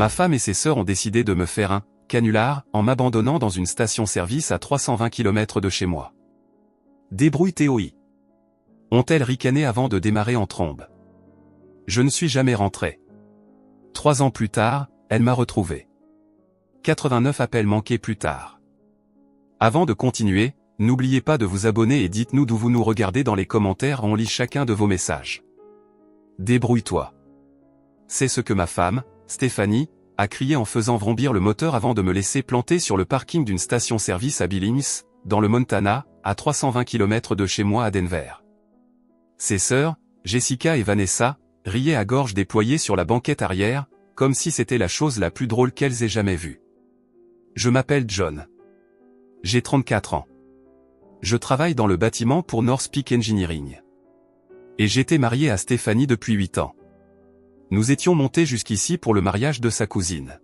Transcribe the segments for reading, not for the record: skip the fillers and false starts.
Ma femme et ses sœurs ont décidé de me faire un canular en m'abandonnant dans une station-service à 320 km de chez moi. Débrouille-toi. Ont-elles ricané avant de démarrer en trombe. Je ne suis jamais rentré. 3 ans plus tard, elle m'a retrouvé. 89 appels manqués plus tard. Avant de continuer, n'oubliez pas de vous abonner et dites-nous d'où vous nous regardez dans les commentaires, on lit chacun de vos messages. Débrouille-toi. C'est ce que ma femme, Stéphanie, a crié en faisant vrombir le moteur avant de me laisser planter sur le parking d'une station-service à Billings, dans le Montana, à 320 km de chez moi à Denver. Ses sœurs, Jessica et Vanessa, riaient à gorge déployée sur la banquette arrière, comme si c'était la chose la plus drôle qu'elles aient jamais vue. Je m'appelle John. J'ai 34 ans. Je travaille dans le bâtiment pour North Peak Engineering. Et j'étais marié à Stéphanie depuis 8 ans. Nous étions montés jusqu'ici pour le mariage de sa cousine.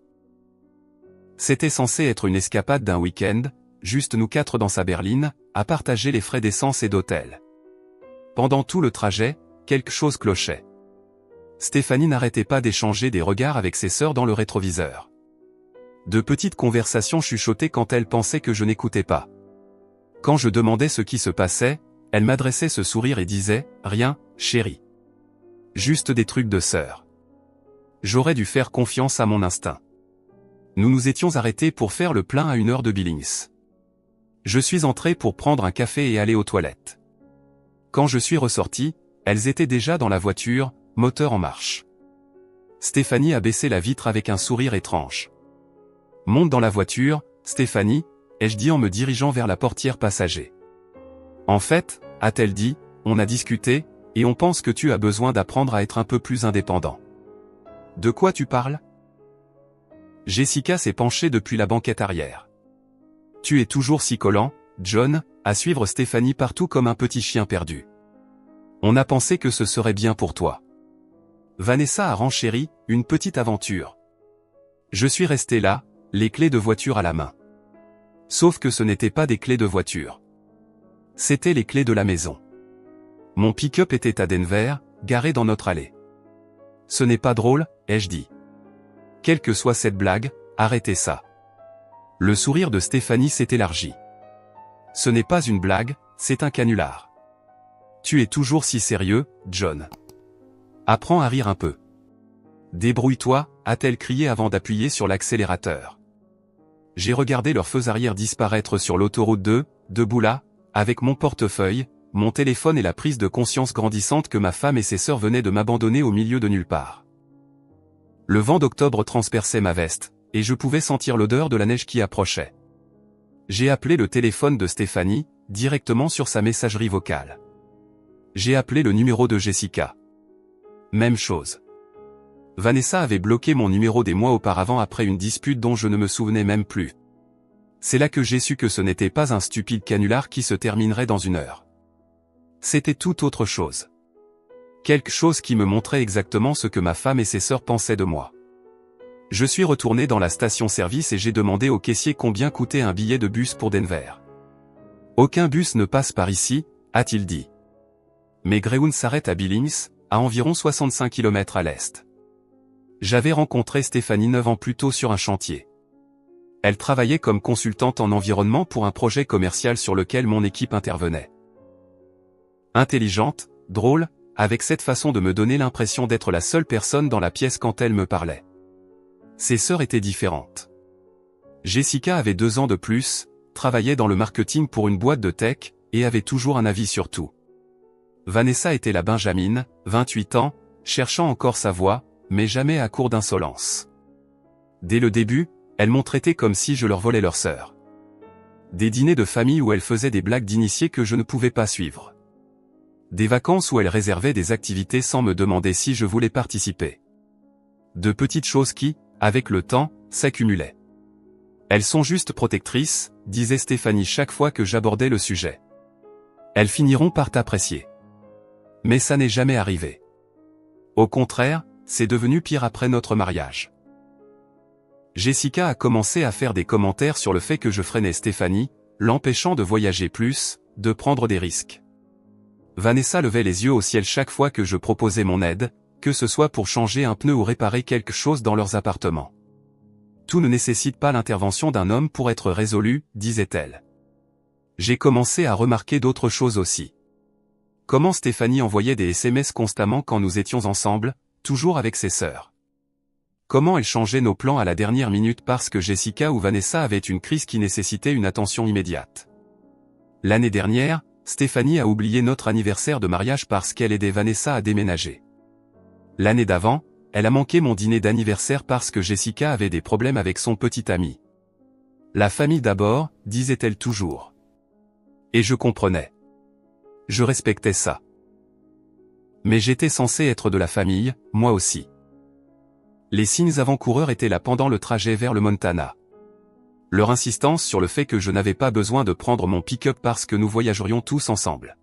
C'était censé être une escapade d'un week-end, juste nous 4 dans sa berline, à partager les frais d'essence et d'hôtel. Pendant tout le trajet, quelque chose clochait. Stéphanie n'arrêtait pas d'échanger des regards avec ses sœurs dans le rétroviseur. De petites conversations chuchotaient quand elle pensait que je n'écoutais pas. Quand je demandais ce qui se passait, elle m'adressait ce sourire et disait « Rien, chérie. Juste des trucs de sœur. » J'aurais dû faire confiance à mon instinct. Nous nous étions arrêtés pour faire le plein à 1 heure de Billings. Je suis entré pour prendre un café et aller aux toilettes. Quand je suis ressorti, elles étaient déjà dans la voiture, moteur en marche. Stéphanie a baissé la vitre avec un sourire étrange. « Monte dans la voiture, Stéphanie », ai-je dit en me dirigeant vers la portière passager. « En fait, » a-t-elle dit, « on a discuté, et on pense que tu as besoin d'apprendre à être un peu plus indépendant. » De quoi tu parles? Jessica s'est penchée depuis la banquette arrière. Tu es toujours si collant, John, à suivre Stéphanie partout comme un petit chien perdu. On a pensé que ce serait bien pour toi. Vanessa a renchéri, une petite aventure. Je suis resté là, les clés de voiture à la main. Sauf que ce n'étaient pas des clés de voiture. C'étaient les clés de la maison. Mon pick-up était à Denver, garé dans notre allée. Ce n'est pas drôle, ai-je dit. Quelle que soit cette blague, arrêtez ça. Le sourire de Stéphanie s'est élargi. Ce n'est pas une blague, c'est un canular. Tu es toujours si sérieux, John. Apprends à rire un peu. Débrouille-toi, a-t-elle crié avant d'appuyer sur l'accélérateur. J'ai regardé leur feux arrière disparaître sur l'autoroute 2, debout là, avec mon portefeuille, mon téléphone et la prise de conscience grandissante que ma femme et ses sœurs venaient de m'abandonner au milieu de nulle part. Le vent d'octobre transperçait ma veste, et je pouvais sentir l'odeur de la neige qui approchait. J'ai appelé le téléphone de Stéphanie, directement sur sa messagerie vocale. J'ai appelé le numéro de Jessica. Même chose. Vanessa avait bloqué mon numéro des mois auparavant après une dispute dont je ne me souvenais même plus. C'est là que j'ai su que ce n'était pas un stupide canular qui se terminerait dans 1 heure. C'était tout autre chose. Quelque chose qui me montrait exactement ce que ma femme et ses sœurs pensaient de moi. Je suis retourné dans la station-service et j'ai demandé au caissier combien coûtait un billet de bus pour Denver. « Aucun bus ne passe par ici », a-t-il dit. Mais Greyhound s'arrête à Billings, à environ 65 km à l'est. J'avais rencontré Stéphanie 9 ans plus tôt sur un chantier. Elle travaillait comme consultante en environnement pour un projet commercial sur lequel mon équipe intervenait. Intelligente, drôle, avec cette façon de me donner l'impression d'être la seule personne dans la pièce quand elle me parlait. Ses sœurs étaient différentes. Jessica avait 2 ans de plus, travaillait dans le marketing pour une boîte de tech, et avait toujours un avis sur tout. Vanessa était la Benjamine, 28 ans, cherchant encore sa voie, mais jamais à court d'insolence. Dès le début, elles m'ont traité comme si je leur volais leur sœur. Des dîners de famille où elles faisaient des blagues d'initiés que je ne pouvais pas suivre. Des vacances où elles réservaient des activités sans me demander si je voulais participer. De petites choses qui, avec le temps, s'accumulaient. Elles sont juste protectrices, disait Stéphanie chaque fois que j'abordais le sujet. Elles finiront par t'apprécier. Mais ça n'est jamais arrivé. Au contraire, c'est devenu pire après notre mariage. Jessica a commencé à faire des commentaires sur le fait que je freinais Stéphanie, l'empêchant de voyager plus, de prendre des risques. Vanessa levait les yeux au ciel chaque fois que je proposais mon aide, que ce soit pour changer un pneu ou réparer quelque chose dans leurs appartements. Tout ne nécessite pas l'intervention d'un homme pour être résolu, disait-elle. J'ai commencé à remarquer d'autres choses aussi. Comment Stéphanie envoyait des SMS constamment quand nous étions ensemble, toujours avec ses sœurs. Comment elle changeait nos plans à la dernière minute parce que Jessica ou Vanessa avaient une crise qui nécessitait une attention immédiate. L'année dernière, Stéphanie a oublié notre anniversaire de mariage parce qu'elle aidait Vanessa à déménager. L'année d'avant, elle a manqué mon dîner d'anniversaire parce que Jessica avait des problèmes avec son petit ami. La famille d'abord, disait-elle toujours. Et je comprenais. Je respectais ça. Mais j'étais censé être de la famille, moi aussi. Les signes avant-coureurs étaient là pendant le trajet vers le Montana. Leur insistance sur le fait que je n'avais pas besoin de prendre mon pick-up parce que nous voyagerions tous ensemble.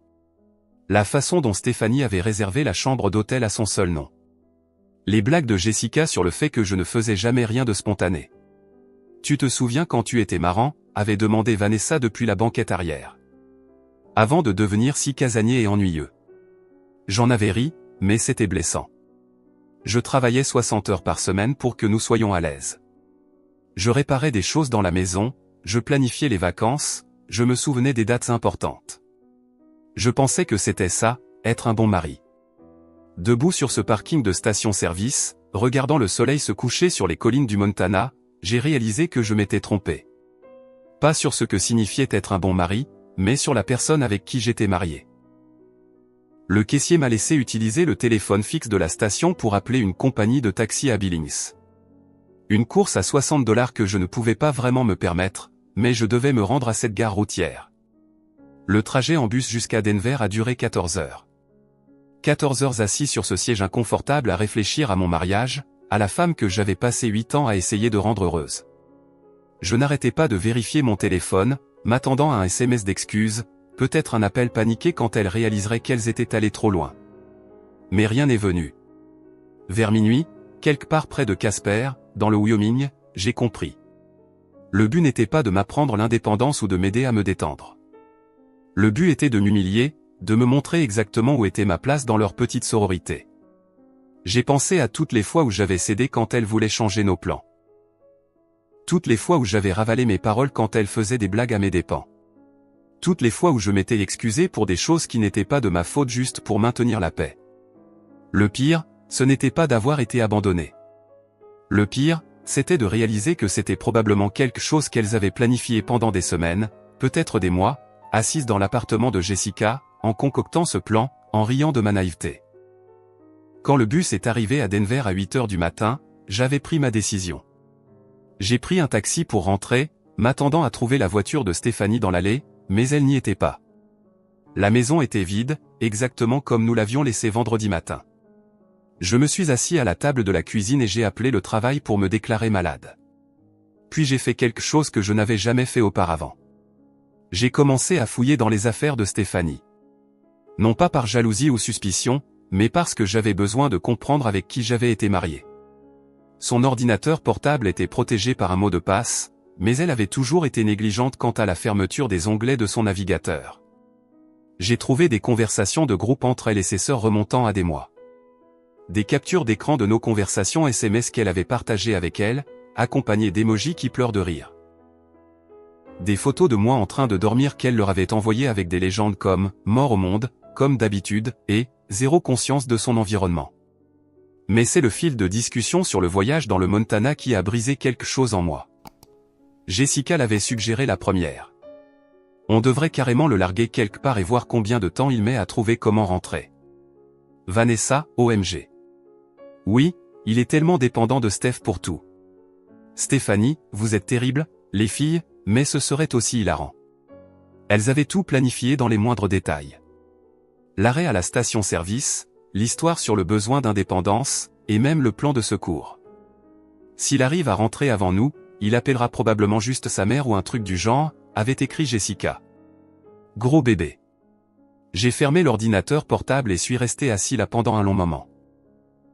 La façon dont Stéphanie avait réservé la chambre d'hôtel à son seul nom. Les blagues de Jessica sur le fait que je ne faisais jamais rien de spontané. Tu te souviens quand tu étais marrant, avait demandé Vanessa depuis la banquette arrière. Avant de devenir si casanier et ennuyeux. J'en avais ri, mais c'était blessant. Je travaillais 60 heures par semaine pour que nous soyons à l'aise. Je réparais des choses dans la maison, je planifiais les vacances, je me souvenais des dates importantes. Je pensais que c'était ça, être un bon mari. Debout sur ce parking de station-service, regardant le soleil se coucher sur les collines du Montana, j'ai réalisé que je m'étais trompé. Pas sur ce que signifiait être un bon mari, mais sur la personne avec qui j'étais marié. Le caissier m'a laissé utiliser le téléphone fixe de la station pour appeler une compagnie de taxi à Billings. Une course à $60 que je ne pouvais pas vraiment me permettre, mais je devais me rendre à cette gare routière. Le trajet en bus jusqu'à Denver a duré 14 heures. 14 heures assis sur ce siège inconfortable à réfléchir à mon mariage, à la femme que j'avais passé 8 ans à essayer de rendre heureuse. Je n'arrêtais pas de vérifier mon téléphone, m'attendant à un SMS d'excuses, peut-être un appel paniqué quand elle réaliserait qu'elles étaient allées trop loin. Mais rien n'est venu. Vers minuit, quelque part près de Casper, dans le Wyoming, j'ai compris. Le but n'était pas de m'apprendre l'indépendance ou de m'aider à me détendre. Le but était de m'humilier, de me montrer exactement où était ma place dans leur petite sororité. J'ai pensé à toutes les fois où j'avais cédé quand elles voulaient changer nos plans. Toutes les fois où j'avais ravalé mes paroles quand elles faisaient des blagues à mes dépens. Toutes les fois où je m'étais excusé pour des choses qui n'étaient pas de ma faute juste pour maintenir la paix. Le pire, ce n'était pas d'avoir été abandonné. Le pire, c'était de réaliser que c'était probablement quelque chose qu'elles avaient planifié pendant des semaines, peut-être des mois, assises dans l'appartement de Jessica, en concoctant ce plan, en riant de ma naïveté. Quand le bus est arrivé à Denver à 8 heures du matin, j'avais pris ma décision. J'ai pris un taxi pour rentrer, m'attendant à trouver la voiture de Stéphanie dans l'allée, mais elle n'y était pas. La maison était vide, exactement comme nous l'avions laissée vendredi matin. Je me suis assis à la table de la cuisine et j'ai appelé le travail pour me déclarer malade. Puis j'ai fait quelque chose que je n'avais jamais fait auparavant. J'ai commencé à fouiller dans les affaires de Stéphanie. Non pas par jalousie ou suspicion, mais parce que j'avais besoin de comprendre avec qui j'avais été marié. Son ordinateur portable était protégé par un mot de passe, mais elle avait toujours été négligente quant à la fermeture des onglets de son navigateur. J'ai trouvé des conversations de groupe entre elle et ses sœurs remontant à des mois. Des captures d'écran de nos conversations SMS qu'elle avait partagées avec elle, accompagnées d'émojis qui pleurent de rire. Des photos de moi en train de dormir qu'elle leur avait envoyées avec des légendes comme « mort au monde », comme d'habitude, et « zéro conscience de son environnement ». Mais c'est le fil de discussion sur le voyage dans le Montana qui a brisé quelque chose en moi. Jessica l'avait suggéré la première. On devrait carrément le larguer quelque part et voir combien de temps il met à trouver comment rentrer. Vanessa, OMG. Oui, il est tellement dépendant de Steph pour tout. Stéphanie, vous êtes terrible, les filles, mais ce serait aussi hilarant. Elles avaient tout planifié dans les moindres détails. L'arrêt à la station-service, l'histoire sur le besoin d'indépendance, et même le plan de secours. S'il arrive à rentrer avant nous, il appellera probablement juste sa mère ou un truc du genre, avait écrit Jessica. Gros bébé. J'ai fermé l'ordinateur portable et suis resté assis là pendant un long moment.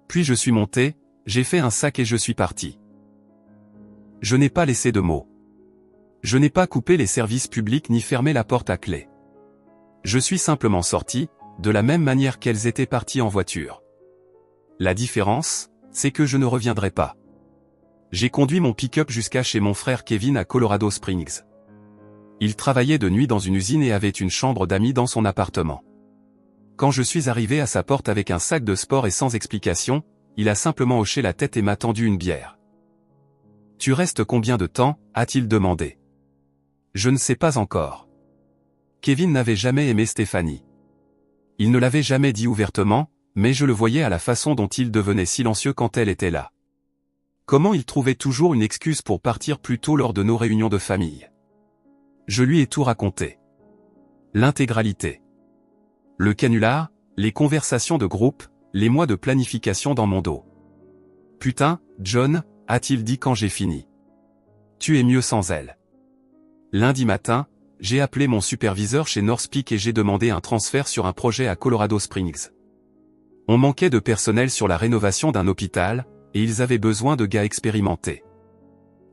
Puis je suis monté, j'ai fait un sac et je suis parti. Je n'ai pas laissé de mots. Je n'ai pas coupé les services publics ni fermé la porte à clé. Je suis simplement sorti, de la même manière qu'elles étaient parties en voiture. La différence, c'est que je ne reviendrai pas. J'ai conduit mon pick-up jusqu'à chez mon frère Kevin à Colorado Springs. Il travaillait de nuit dans une usine et avait une chambre d'amis dans son appartement. Quand je suis arrivé à sa porte avec un sac de sport et sans explication, il a simplement hoché la tête et m'a tendu une bière. « Tu restes combien de temps ?» a-t-il demandé. « Je ne sais pas encore. » Kevin n'avait jamais aimé Stéphanie. Il ne l'avait jamais dit ouvertement, mais je le voyais à la façon dont il devenait silencieux quand elle était là. Comment il trouvait toujours une excuse pour partir plus tôt lors de nos réunions de famille. Je lui ai tout raconté. L'intégralité. Le canular, les conversations de groupe, les mois de planification dans mon dos. « Putain, John », a-t-il dit quand j'ai fini. « Tu es mieux sans elle. » Lundi matin, j'ai appelé mon superviseur chez North Peak et j'ai demandé un transfert sur un projet à Colorado Springs. On manquait de personnel sur la rénovation d'un hôpital, et ils avaient besoin de gars expérimentés.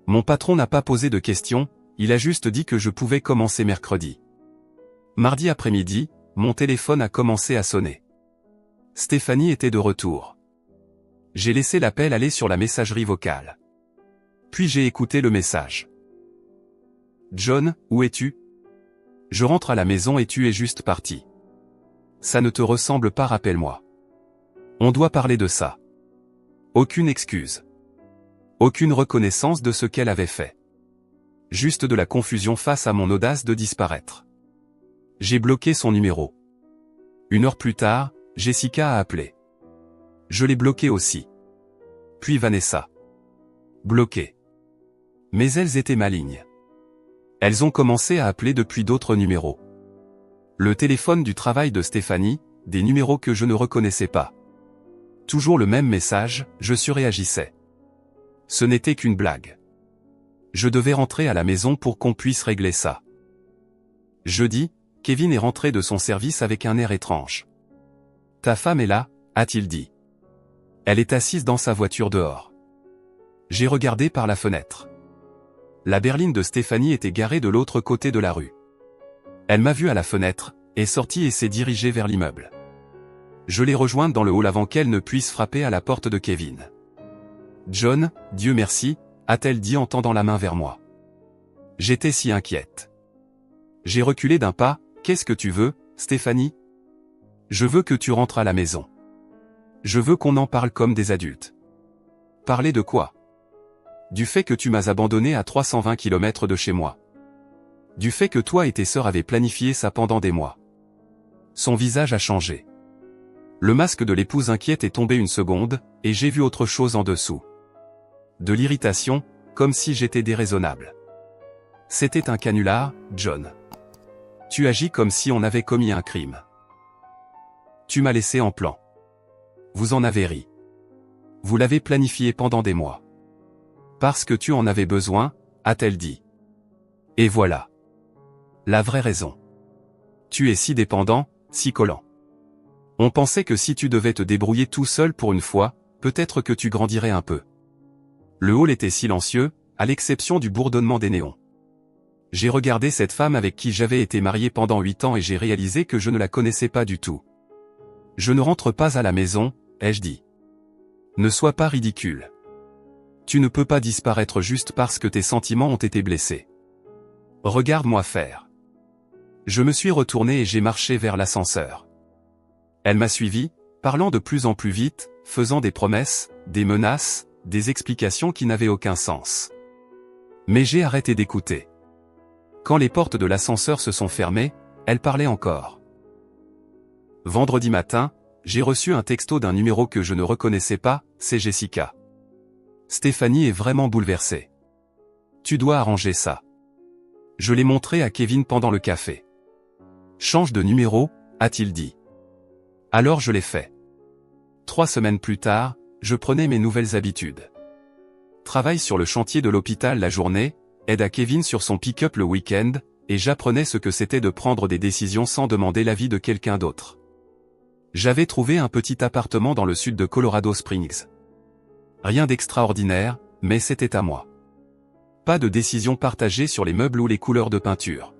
Mon patron n'a pas posé de questions, il a juste dit que je pouvais commencer mercredi. Mardi après-midi, mon téléphone a commencé à sonner. Stéphanie était de retour. J'ai laissé l'appel aller sur la messagerie vocale. Puis j'ai écouté le message. « John, où es-tu ? Je rentre à la maison et tu es juste parti. Ça ne te ressemble pas, rappelle-moi. On doit parler de ça. » Aucune excuse. Aucune reconnaissance de ce qu'elle avait fait. Juste de la confusion face à mon audace de disparaître. J'ai bloqué son numéro. 1 heure plus tard, Jessica a appelé. Je l'ai bloquée aussi. Puis Vanessa. Bloquée. Mais elles étaient malignes. Elles ont commencé à appeler depuis d'autres numéros. Le téléphone du travail de Stéphanie, des numéros que je ne reconnaissais pas. Toujours le même message, je surréagissais. Ce n'était qu'une blague. Je devais rentrer à la maison pour qu'on puisse régler ça. Jeudi, Kevin est rentré de son service avec un air étrange. « Ta femme est là ?» a-t-il dit. « Elle est assise dans sa voiture dehors. » J'ai regardé par la fenêtre. La berline de Stéphanie était garée de l'autre côté de la rue. Elle m'a vu à la fenêtre, est sortie et s'est dirigée vers l'immeuble. Je l'ai rejointe dans le hall avant qu'elle ne puisse frapper à la porte de Kevin. « John, Dieu merci », a-t-elle dit en tendant la main vers moi. J'étais si inquiète. J'ai reculé d'un pas. « Qu'est-ce que tu veux, Stéphanie ? » « Je veux que tu rentres à la maison. Je veux qu'on en parle comme des adultes. » « Parler de quoi ? » « Du fait que tu m'as abandonné à 320 km de chez moi. Du fait que toi et tes sœurs avez planifié ça pendant des mois. » Son visage a changé. Le masque de l'épouse inquiète est tombé une seconde, et j'ai vu autre chose en dessous. De l'irritation, comme si j'étais déraisonnable. C'était un canular, John. Tu agis comme si on avait commis un crime. Tu m'as laissé en plan. Vous en avez ri. Vous l'avez planifié pendant des mois. Parce que tu en avais besoin, a-t-elle dit. Et voilà. La vraie raison. Tu es si dépendant, si collant. On pensait que si tu devais te débrouiller tout seul pour une fois, peut-être que tu grandirais un peu. Le hall était silencieux, à l'exception du bourdonnement des néons. J'ai regardé cette femme avec qui j'avais été marié pendant 8 ans et j'ai réalisé que je ne la connaissais pas du tout. Je ne rentre pas à la maison, ai-je dit. Ne sois pas ridicule. Tu ne peux pas disparaître juste parce que tes sentiments ont été blessés. Regarde-moi faire. Je me suis retourné et j'ai marché vers l'ascenseur. Elle m'a suivi, parlant de plus en plus vite, faisant des promesses, des menaces, des explications qui n'avaient aucun sens. Mais j'ai arrêté d'écouter. Quand les portes de l'ascenseur se sont fermées, elle parlait encore. Vendredi matin, j'ai reçu un texto d'un numéro que je ne reconnaissais pas, c'est Jessica. Stéphanie est vraiment bouleversée. Tu dois arranger ça. Je l'ai montré à Kevin pendant le café. Change de numéro, a-t-il dit. Alors je l'ai fait. 3 semaines plus tard, je prenais mes nouvelles habitudes. Travaille sur le chantier de l'hôpital la journée, aide à Kevin sur son pick-up le week-end, et j'apprenais ce que c'était de prendre des décisions sans demander l'avis de quelqu'un d'autre. J'avais trouvé un petit appartement dans le sud de Colorado Springs. Rien d'extraordinaire, mais c'était à moi. Pas de décision partagée sur les meubles ou les couleurs de peinture.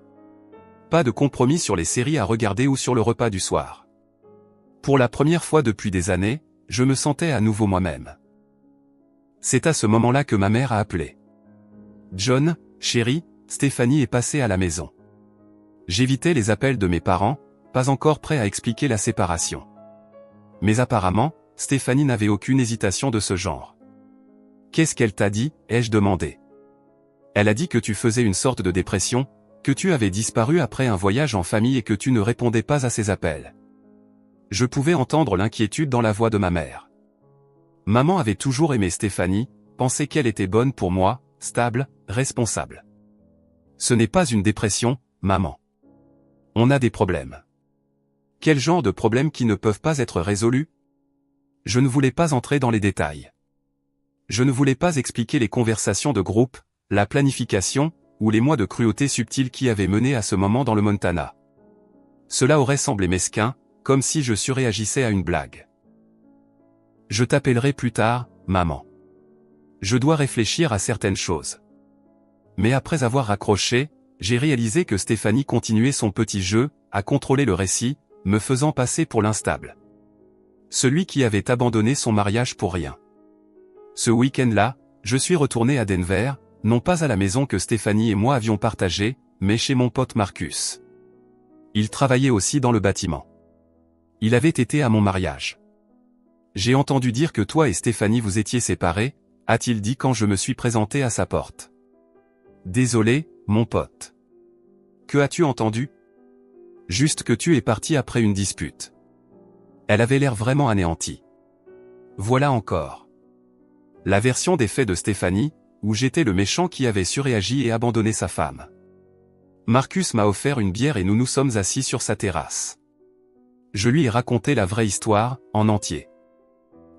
Pas de compromis sur les séries à regarder ou sur le repas du soir. Pour la première fois depuis des années, je me sentais à nouveau moi-même. C'est à ce moment-là que ma mère a appelé. John, chérie, Stéphanie est passée à la maison. J'évitais les appels de mes parents, pas encore prêt à expliquer la séparation. Mais apparemment, Stéphanie n'avait aucune hésitation de ce genre. Qu'est-ce qu'elle t'a dit, ai-je demandé. Elle a dit que tu faisais une sorte de dépression, que tu avais disparu après un voyage en famille et que tu ne répondais pas à ses appels. Je pouvais entendre l'inquiétude dans la voix de ma mère. Maman avait toujours aimé Stéphanie, pensait qu'elle était bonne pour moi, stable, responsable. Ce n'est pas une dépression, maman. On a des problèmes. Quel genre de problèmes qui ne peuvent pas être résolus? Je ne voulais pas entrer dans les détails. Je ne voulais pas expliquer les conversations de groupe, la planification, ou les mois de cruauté subtile qui avaient mené à ce moment dans le Montana. Cela aurait semblé mesquin, comme si je surréagissais à une blague. Je t'appellerai plus tard, maman. Je dois réfléchir à certaines choses. Mais après avoir raccroché, j'ai réalisé que Stéphanie continuait son petit jeu, à contrôler le récit, me faisant passer pour l'instable. Celui qui avait abandonné son mariage pour rien. Ce week-end-là, je suis retourné à Denver, non pas à la maison que Stéphanie et moi avions partagée, mais chez mon pote Marcus. Il travaillait aussi dans le bâtiment. Il avait été à mon mariage. J'ai entendu dire que toi et Stéphanie vous étiez séparés, a-t-il dit quand je me suis présenté à sa porte. Désolé, mon pote. Que as-tu entendu? Juste que tu es parti après une dispute. Elle avait l'air vraiment anéantie. Voilà encore. La version des faits de Stéphanie, où j'étais le méchant qui avait surréagi et abandonné sa femme. Marcus m'a offert une bière et nous nous sommes assis sur sa terrasse. Je lui ai raconté la vraie histoire, en entier.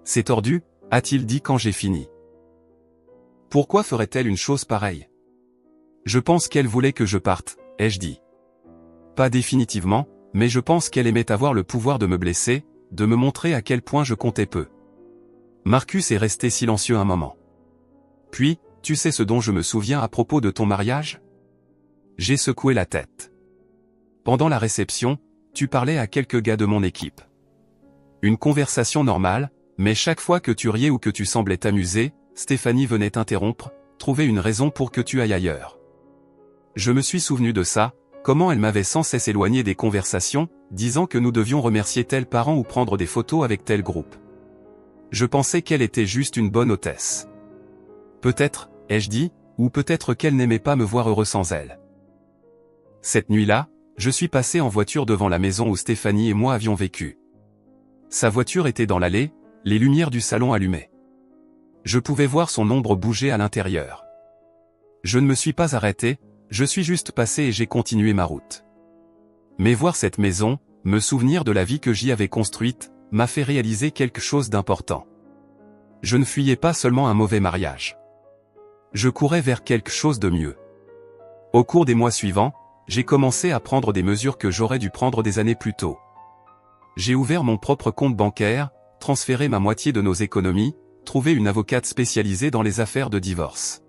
C'est tordu, a-t-il dit quand j'ai fini. Pourquoi ferait-elle une chose pareille? Je pense qu'elle voulait que je parte, ai-je dit. Pas définitivement, mais je pense qu'elle aimait avoir le pouvoir de me blesser, de me montrer à quel point je comptais peu. Marcus est resté silencieux un moment. Puis, tu sais ce dont je me souviens à propos de ton mariage? J'ai secoué la tête. Pendant la réception, tu parlais à quelques gars de mon équipe. Une conversation normale, mais chaque fois que tu riais ou que tu semblais t'amuser, Stéphanie venait t'interrompre, trouver une raison pour que tu ailles ailleurs. Je me suis souvenu de ça, comment elle m'avait sans cesse éloigné des conversations, disant que nous devions remercier tel parent ou prendre des photos avec tel groupe. Je pensais qu'elle était juste une bonne hôtesse. Peut-être, ai-je dit, ou peut-être qu'elle n'aimait pas me voir heureux sans elle. Cette nuit-là, je suis passé en voiture devant la maison où Stéphanie et moi avions vécu. Sa voiture était dans l'allée, les lumières du salon allumées. Je pouvais voir son ombre bouger à l'intérieur. Je ne me suis pas arrêté, je suis juste passé et j'ai continué ma route. Mais voir cette maison, me souvenir de la vie que j'y avais construite, m'a fait réaliser quelque chose d'important. Je ne fuyais pas seulement un mauvais mariage. Je courais vers quelque chose de mieux. Au cours des mois suivants, j'ai commencé à prendre des mesures que j'aurais dû prendre des années plus tôt. J'ai ouvert mon propre compte bancaire, transféré ma moitié de nos économies, trouvé une avocate spécialisée dans les affaires de divorce.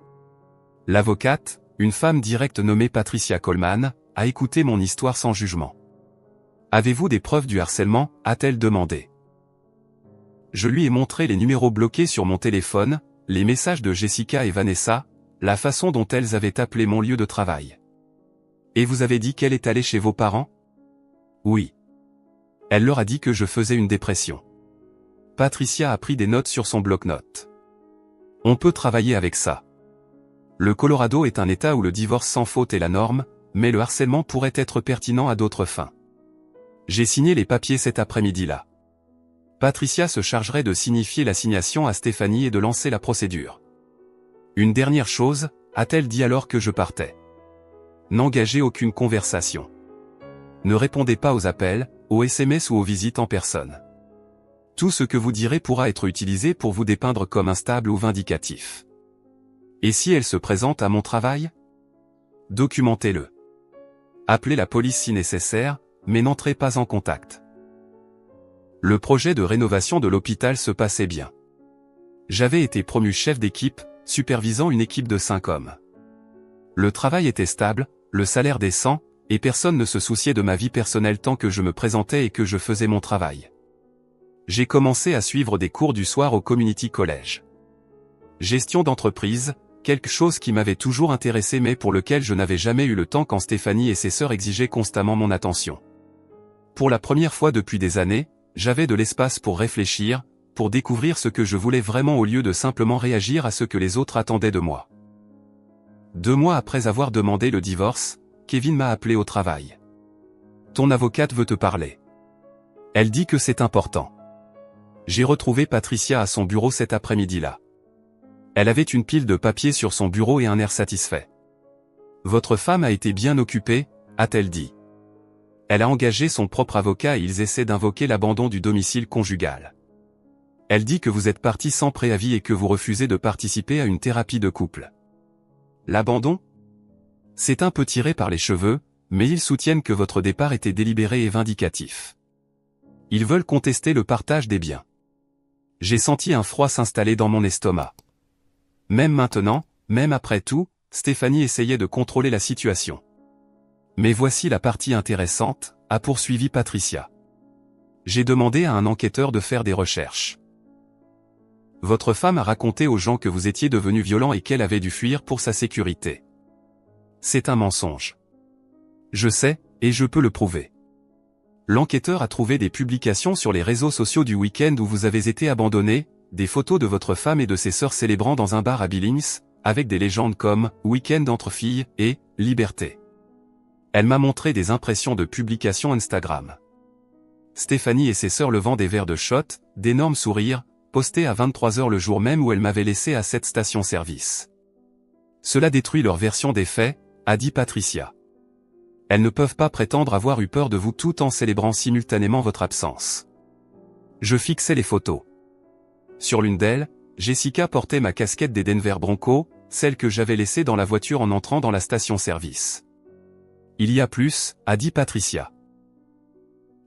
L'avocate, une femme directe nommée Patricia Coleman, a écouté mon histoire sans jugement. « Avez-vous des preuves du harcèlement ?» a-t-elle demandé. Je lui ai montré les numéros bloqués sur mon téléphone, les messages de Jessica et Vanessa, la façon dont elles avaient appelé mon lieu de travail. « Et vous avez dit qu'elle est allée chez vos parents ?» Oui. Elle leur a dit que je faisais une dépression. Patricia a pris des notes sur son bloc-notes. On peut travailler avec ça. Le Colorado est un État où le divorce sans faute est la norme, mais le harcèlement pourrait être pertinent à d'autres fins. J'ai signé les papiers cet après-midi-là. Patricia se chargerait de signifier l'assignation à Stéphanie et de lancer la procédure. Une dernière chose, a-t-elle dit alors que je partais. N'engagez aucune conversation. Ne répondez pas aux appels, aux SMS ou aux visites en personne. Tout ce que vous direz pourra être utilisé pour vous dépeindre comme instable ou vindicatif. Et si elle se présente à mon travail? Documentez-le. Appelez la police si nécessaire, mais n'entrez pas en contact. Le projet de rénovation de l'hôpital se passait bien. J'avais été promu chef d'équipe, supervisant une équipe de 5 hommes. Le travail était stable, le salaire décent, et personne ne se souciait de ma vie personnelle tant que je me présentais et que je faisais mon travail. J'ai commencé à suivre des cours du soir au Community College. Gestion d'entreprise, quelque chose qui m'avait toujours intéressé mais pour lequel je n'avais jamais eu le temps quand Stéphanie et ses sœurs exigeaient constamment mon attention. Pour la première fois depuis des années, j'avais de l'espace pour réfléchir, pour découvrir ce que je voulais vraiment au lieu de simplement réagir à ce que les autres attendaient de moi. 2 mois après avoir demandé le divorce, Kevin m'a appelé au travail. Ton avocate veut te parler. Elle dit que c'est important. J'ai retrouvé Patricia à son bureau cet après-midi-là. Elle avait une pile de papiers sur son bureau et un air satisfait. Votre femme a été bien occupée, a-t-elle dit. Elle a engagé son propre avocat et ils essaient d'invoquer l'abandon du domicile conjugal. Elle dit que vous êtes parti sans préavis et que vous refusez de participer à une thérapie de couple. L'abandon ? C'est un peu tiré par les cheveux, mais ils soutiennent que votre départ était délibéré et vindicatif. Ils veulent contester le partage des biens. J'ai senti un froid s'installer dans mon estomac. Même maintenant, même après tout, Stéphanie essayait de contrôler la situation. Mais voici la partie intéressante, a poursuivi Patricia. J'ai demandé à un enquêteur de faire des recherches. Votre femme a raconté aux gens que vous étiez devenu violent et qu'elle avait dû fuir pour sa sécurité. C'est un mensonge. Je sais, et je peux le prouver. L'enquêteur a trouvé des publications sur les réseaux sociaux du week-end où vous avez été abandonné, des photos de votre femme et de ses sœurs célébrant dans un bar à Billings, avec des légendes comme « Week-end entre filles » et « Liberté ». Elle m'a montré des impressions de publications Instagram. Stéphanie et ses sœurs levant des verres de shot, d'énormes sourires, postés à 23h le jour même où elle m'avait laissé à cette station-service. Cela détruit leur version des faits, a dit Patricia. Elles ne peuvent pas prétendre avoir eu peur de vous tout en célébrant simultanément votre absence. Je fixais les photos. Sur l'une d'elles, Jessica portait ma casquette des Denver Broncos, celle que j'avais laissée dans la voiture en entrant dans la station-service. Il y a plus, a dit Patricia.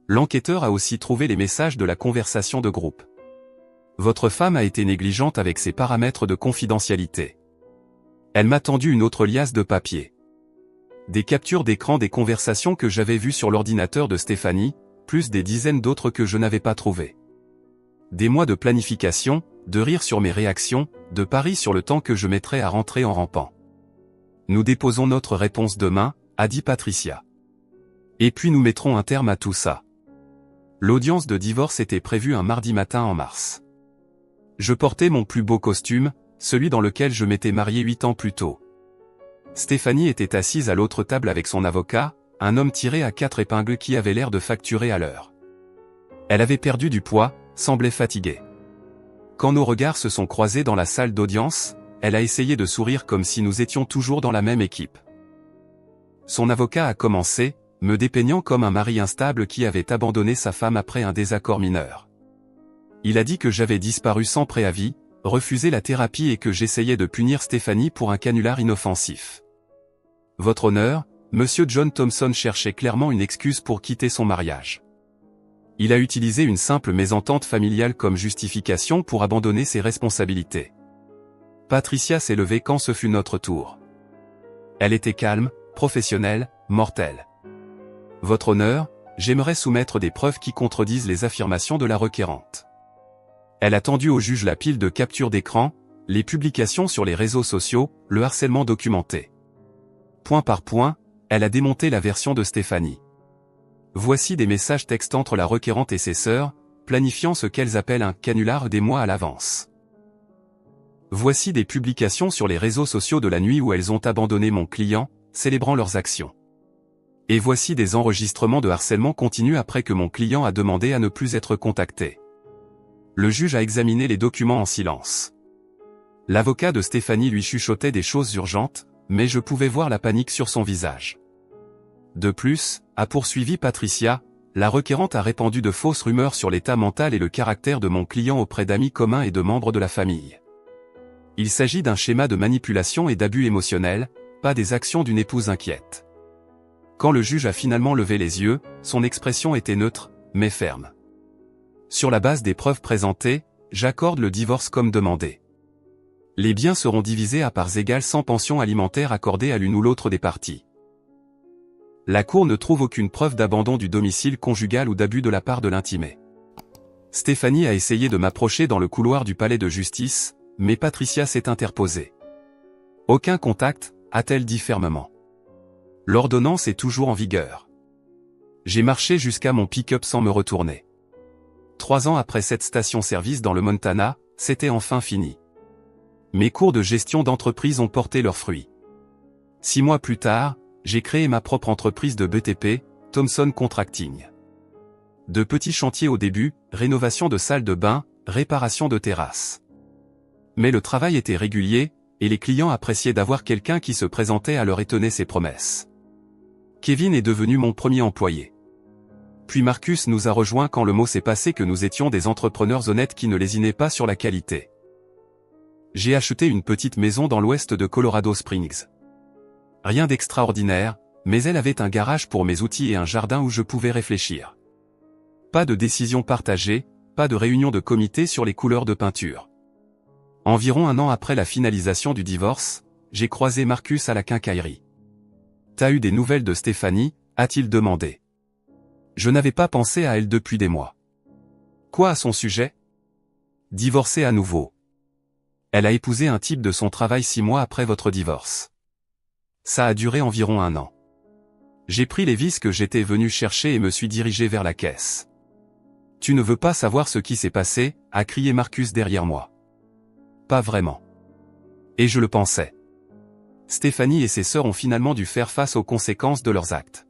L'enquêteur a aussi trouvé les messages de la conversation de groupe. Votre femme a été négligente avec ses paramètres de confidentialité. Elle m'a tendu une autre liasse de papier. Des captures d'écran des conversations que j'avais vues sur l'ordinateur de Stéphanie, plus des dizaines d'autres que je n'avais pas trouvées. Des mois de planification, de rire sur mes réactions, de paris sur le temps que je mettrais à rentrer en rampant. Nous déposons notre réponse demain, a dit Patricia. Et puis nous mettrons un terme à tout ça. L'audience de divorce était prévue un mardi matin en mars. Je portais mon plus beau costume, celui dans lequel je m'étais marié 8 ans plus tôt. Stéphanie était assise à l'autre table avec son avocat, un homme tiré à 4 épingles qui avait l'air de facturer à l'heure. Elle avait perdu du poids, semblait fatiguée. Quand nos regards se sont croisés dans la salle d'audience, elle a essayé de sourire comme si nous étions toujours dans la même équipe. Son avocat a commencé, me dépeignant comme un mari instable qui avait abandonné sa femme après un désaccord mineur. Il a dit que j'avais disparu sans préavis, refusé la thérapie et que j'essayais de punir Stéphanie pour un canular inoffensif. Votre honneur, Monsieur John Thompson cherchait clairement une excuse pour quitter son mariage. Il a utilisé une simple mésentente familiale comme justification pour abandonner ses responsabilités. Patricia s'est levée quand ce fut notre tour. Elle était calme, professionnelle, mortelle. Votre honneur, j'aimerais soumettre des preuves qui contredisent les affirmations de la requérante. Elle a tendu au juge la pile de captures d'écran, les publications sur les réseaux sociaux, le harcèlement documenté. Point par point, elle a démonté la version de Stéphanie. Voici des messages textes entre la requérante et ses sœurs, planifiant ce qu'elles appellent un canular des mois à l'avance. Voici des publications sur les réseaux sociaux de la nuit où elles ont abandonné mon client, célébrant leurs actions. Et voici des enregistrements de harcèlement continu après que mon client a demandé à ne plus être contacté. Le juge a examiné les documents en silence. L'avocat de Stéphanie lui chuchotait des choses urgentes, mais je pouvais voir la panique sur son visage. De plus, a poursuivi Patricia, la requérante a répandu de fausses rumeurs sur l'état mental et le caractère de mon client auprès d'amis communs et de membres de la famille. Il s'agit d'un schéma de manipulation et d'abus émotionnels, pas des actions d'une épouse inquiète. Quand le juge a finalement levé les yeux, son expression était neutre, mais ferme. Sur la base des preuves présentées, j'accorde le divorce comme demandé. Les biens seront divisés à parts égales sans pension alimentaire accordée à l'une ou l'autre des parties. La Cour ne trouve aucune preuve d'abandon du domicile conjugal ou d'abus de la part de l'intimé. Stéphanie a essayé de m'approcher dans le couloir du palais de justice, mais Patricia s'est interposée. Aucun contact, a-t-elle dit fermement. L'ordonnance est toujours en vigueur. J'ai marché jusqu'à mon pick-up sans me retourner. 3 ans après cette station-service dans le Montana, c'était enfin fini. Mes cours de gestion d'entreprise ont porté leurs fruits. 6 mois plus tard, j'ai créé ma propre entreprise de BTP, Thomson Contracting. De petits chantiers au début, rénovation de salles de bain, réparation de terrasses. Mais le travail était régulier, et les clients appréciaient d'avoir quelqu'un qui se présentait à leur étonner ses promesses. Kevin est devenu mon premier employé. Puis Marcus nous a rejoints quand le mot s'est passé que nous étions des entrepreneurs honnêtes qui ne lésinaient pas sur la qualité. J'ai acheté une petite maison dans l'ouest de Colorado Springs. Rien d'extraordinaire, mais elle avait un garage pour mes outils et un jardin où je pouvais réfléchir. Pas de décision partagée, pas de réunion de comité sur les couleurs de peinture. Environ 1 an après la finalisation du divorce, j'ai croisé Marcus à la quincaillerie. « T'as eu des nouvelles de Stéphanie ?» a-t-il demandé. Je n'avais pas pensé à elle depuis des mois. Quoi à son sujet? Divorcée à nouveau. Elle a épousé un type de son travail 6 mois après votre divorce. Ça a duré environ 1 an. J'ai pris les vis que j'étais venu chercher et me suis dirigé vers la caisse. Tu ne veux pas savoir ce qui s'est passé, a crié Marcus derrière moi. Pas vraiment. Et je le pensais. Stéphanie et ses sœurs ont finalement dû faire face aux conséquences de leurs actes.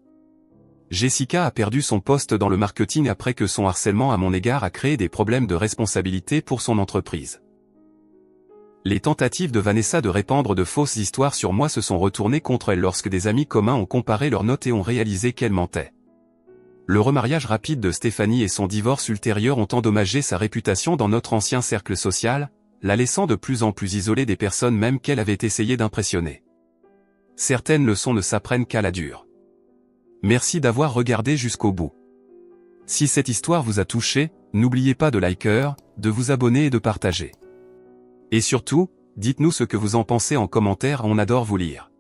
Jessica a perdu son poste dans le marketing après que son harcèlement à mon égard a créé des problèmes de responsabilité pour son entreprise. Les tentatives de Vanessa de répandre de fausses histoires sur moi se sont retournées contre elle lorsque des amis communs ont comparé leurs notes et ont réalisé qu'elle mentait. Le remariage rapide de Stéphanie et son divorce ultérieur ont endommagé sa réputation dans notre ancien cercle social, la laissant de plus en plus isolée des personnes même qu'elle avait essayé d'impressionner. Certaines leçons ne s'apprennent qu'à la dure. Merci d'avoir regardé jusqu'au bout. Si cette histoire vous a touché, n'oubliez pas de liker, de vous abonner et de partager. Et surtout, dites-nous ce que vous en pensez en commentaire, on adore vous lire.